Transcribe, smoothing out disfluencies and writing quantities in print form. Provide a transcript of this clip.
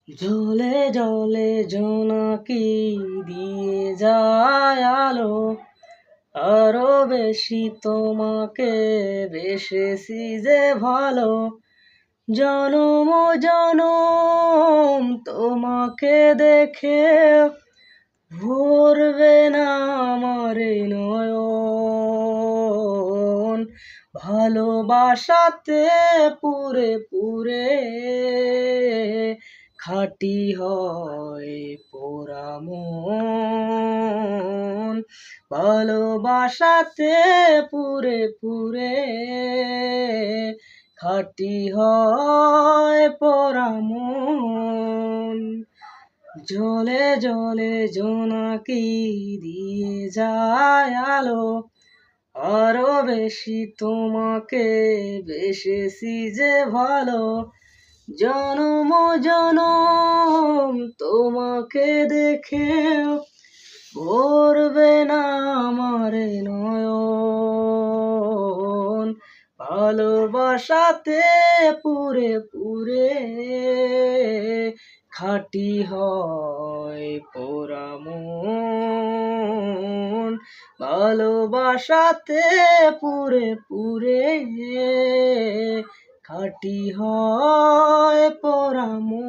জলে জলে জোনাকি দিয়ে যায় আলো, আরো বেশি তোমাকে বেসেছি যে ভালো। জনম জনম তোমাকে দেখে ভরবে না আমার এই নয়ন। ভালোবাসাতে পুরে পুরে খাঁটি হয় পোড়া মন। ভালোবাসাতে পুরে পুরে খাঁটি হয় পোড়া মন। জলে জলে জোনাকি দিয়ে যায় আলো, আরো বেশি তোমাকে বেসেছি যে ভালো। জনম জনম তোমাকে দেখে ভরবে না আমার এ নয়ন। ভালোবাসাতে পুরে পুরে খাঁটি হয় পোড়া মন। ভালোবাসাতে পুরে পুরে খাঁটি হয় পোড়া মন।